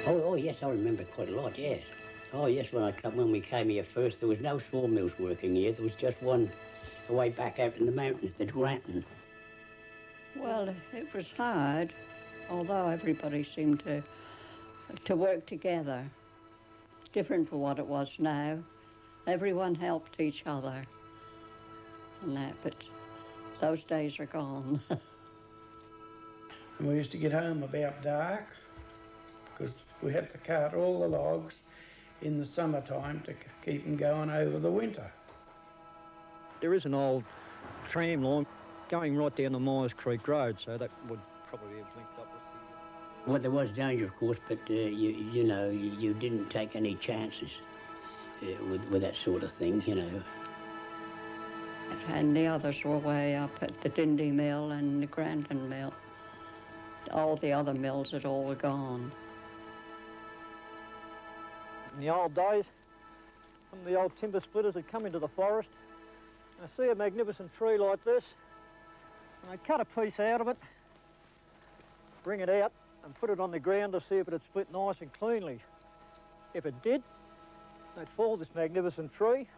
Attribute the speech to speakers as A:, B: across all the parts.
A: Oh, yes, I remember quite a lot, yes. Oh, yes, when we came here first, there was no sawmills working here. There was just one away back out in the mountains, the Granton.
B: Well, it was hard, although everybody seemed to work together. Different from what it was now. Everyone helped each other and that, but those days are gone.
C: And we used to get home about dark because we had to cart all the logs in the summertime to keep them going over the winter.
D: There is an old tram line going right down the Myers Creek Road, so that would probably have linked up with the...
A: Well, there was danger, of course, but you know, you didn't take any chances with that sort of thing, you know.
B: And the others were way up at the Dindy Mill and the Grandin Mill. All the other mills had all gone.
D: In the old days, some of the old timber splitters would come into the forest and I see a magnificent tree like this, and I'd cut a piece out of it, bring it out and put it on the ground to see if it had split nice and cleanly. If it did, they'd fall this magnificent tree.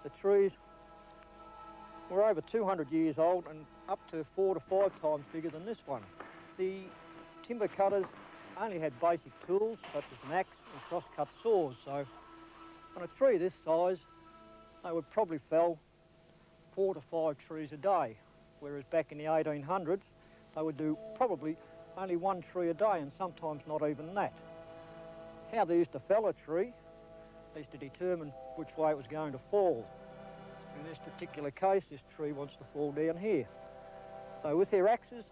D: The trees were over 200 years old and up to 4 to 5 times bigger than this one. The timber cutters only had basic tools such as an axe and cross-cut saws, so on a tree this size they would probably fell 4 to 5 trees a day, whereas back in the 1800s they would do probably only 1 tree a day and sometimes not even that. How they used to fell a tree is to determine which way it was going to fall. In this particular case, this tree wants to fall down here. So with their axes,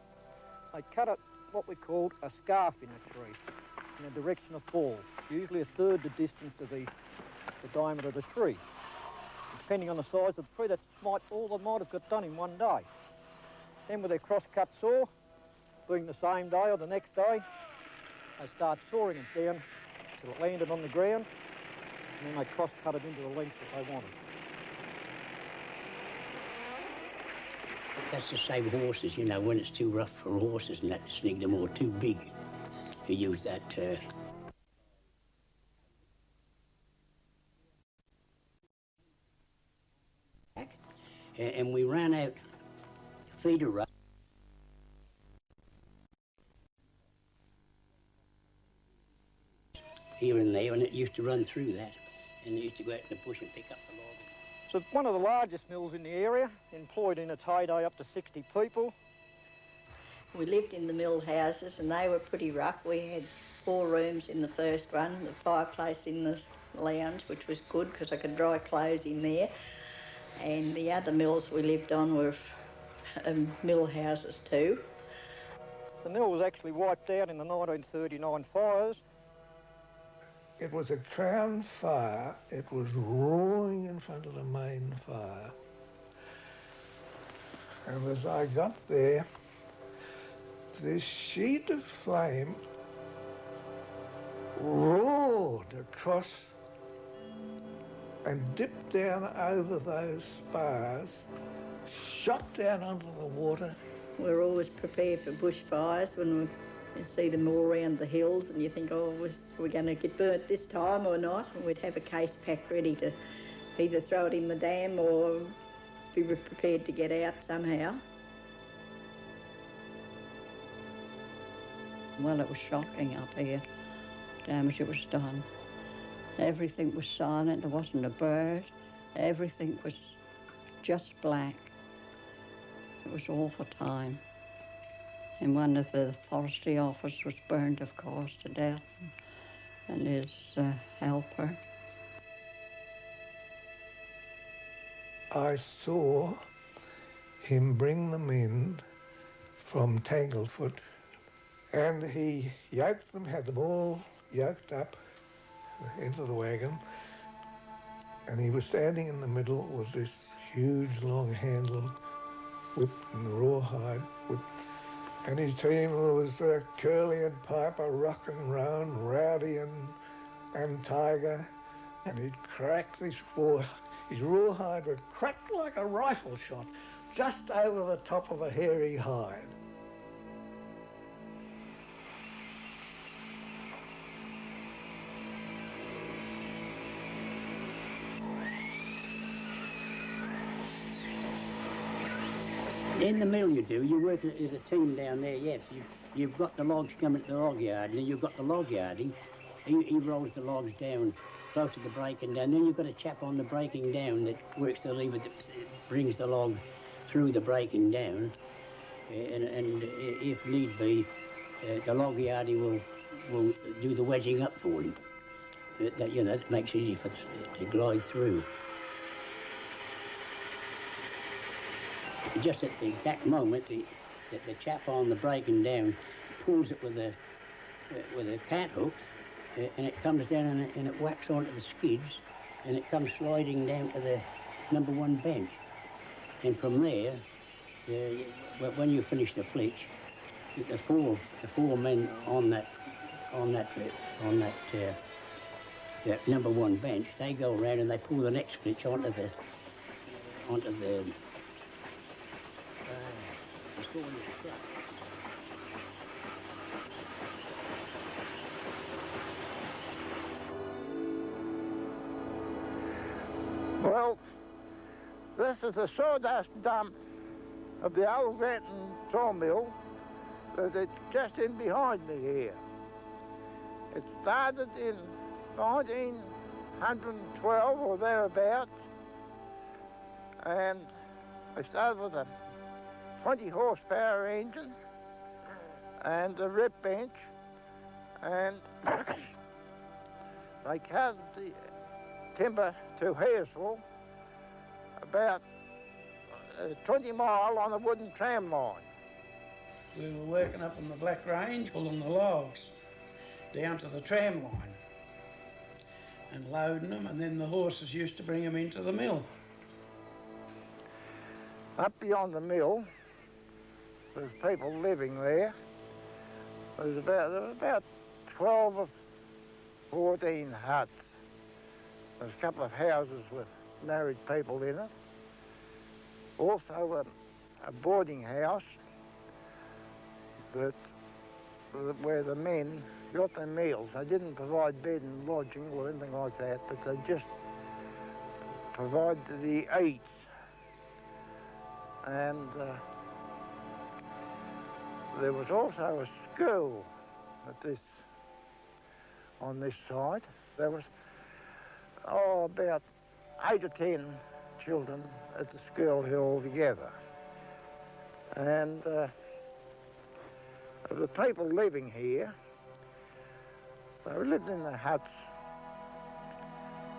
D: they cut what we called a scarf in a tree, in the direction of fall, usually a third the distance of the diameter of the tree. Depending on the size of the tree, that's all they might have got done in one day. Then with their cross-cut saw, being the same day or the next day, they start sawing it down till it landed on the ground, and then they cross-cut it into the length that they wanted.
A: That's the same horses, you know, when it's too rough for horses and that to snig them or too big. You use that and we ran out feeder rope. Here and there, and it used to run through that, and it used to go out in the bush and pick up the log.
D: So one of the largest mills in the area, employed in its heyday up to 60 people.
B: We lived in the mill houses and they were pretty rough. We had 4 rooms in the first one, the fireplace in the lounge, which was good because I could dry clothes in there. And the other mills we lived on were mill houses too.
D: The mill was actually wiped out in the 1939 fires.
E: It was a crown fire. It was roaring in front of the main fire. And as I got there, this sheet of flame roared across and dipped down over those spars, shot down onto the water.
B: We're always prepared for bushfires when we see them all around the hills and you think, oh, we're going to get burnt this time or not, and we'd have a case pack ready to either throw it in the dam or be prepared to get out somehow. Well, it was shocking up here, damage it was done. Everything was silent, there wasn't a bird, everything was just black. It was awful time. And one of the forestry officers was burned, of course, to death, and his helper.
E: I saw him bring them in from Tanglefoot, and he yoked them, had them all yoked up into the wagon, and he was standing in the middle with this huge long-handled whip and rawhide whip. And his team was Curly and Piper rocking round, Rowdy and lion, tiger, and he'd crack his rawhide would crack like a rifle shot just over the top of a hairy hide.
A: In the mill you do, you work as a team down there, yes. You've got the logs coming to the log yard, and then you've got the log yardie. He rolls the logs down close to the breaking down. Then you've got a chap on the breaking down that works the lever that brings the log through the breaking down. And if need be, the log yardie will do the wedging up for him. That, you know, that makes it easy for to glide through. Just at the exact moment, the chap on the breaking down pulls it with a cat hook, and it comes down and it whacks onto the skids, and it comes sliding down to the number 1 bench. And from there, when you finish the flitch, the four men on that number 1 bench, they go around and they pull the next flitch onto the
F: Well, this is the sawdust dump of the old Granton sawmill that's just in behind me here. It started in 1912 or thereabouts, and they started with a 20 horsepower engine and a rip bench, and they cut the timber to Haresville about 20 mile on a wooden tram line.
C: We were working up on the Black Range, pulling the logs down to the tram line and loading them, and then the horses used to bring them into the mill.
F: Up beyond the mill, there's people living there. There was about 12 or 14 huts. There's a couple of houses with married people in it. Also a boarding house where the men got their meals. They didn't provide bed and lodging or anything like that, but they just provided the eats. And there was also a school on this site. There was about 8 or 10 children at the school here altogether. And the people living here, they lived in the huts,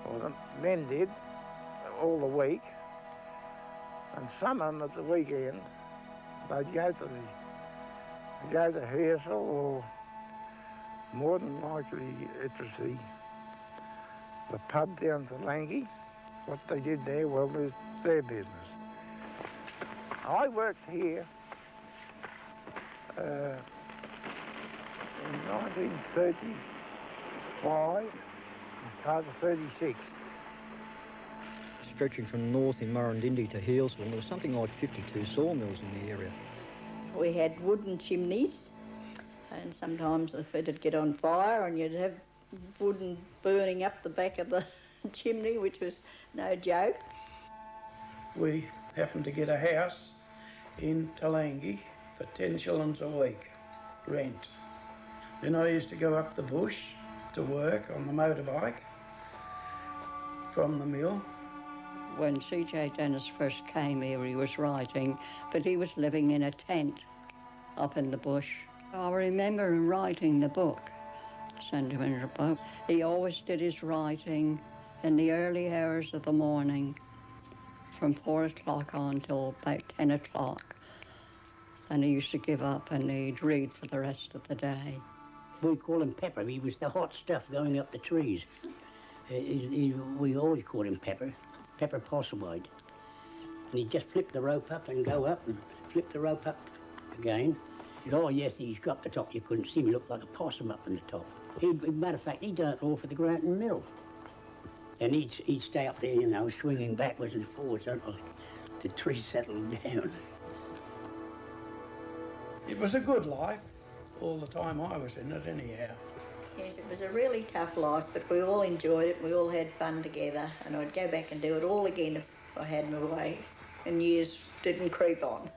F: or the men did, all the week. And some of them at the weekend, they'd go to Haresville, or more than likely it was the pub down Toolangi. What they did there, well, was their business. I worked here in 1935 and part of 36.
D: Stretching from north in Murrindindi to Healesville, there was something like 52 sawmills in the area.
B: We had wooden chimneys, and sometimes if it'd get on fire and you'd have wooden burning up the back of the chimney, which was no joke.
C: We happened to get a house in Toolangi for 10 shillings a week, rent. Then I used to go up the bush to work on the motorbike from the mill.
B: When C.J. Dennis first came here, he was writing, but he was living in a tent up in the bush. I remember him writing the book, Sentimental Book. He always did his writing in the early hours of the morning, from 4 o'clock on till about 10 o'clock. And he used to give up and he'd read for the rest of the day.
A: We call him Pepper. He was the hot stuff going up the trees. We always called him Pepper. Pepper Postlewhite. And he'd just flip the rope up and go up and flip the rope up again. Oh yes, he's got the top. You couldn't see him. He looked like a possum up on the top. Matter of fact, he'd done it all for the Granton Mill. And he'd stay up there, you know, swinging backwards and forwards until the tree settled down.
C: It was a good life, all the time I was in it anyhow.
B: Yes, it was a really tough life, but we all enjoyed it. We all had fun together, and I'd go back and do it all again if I had my way and years didn't creep on.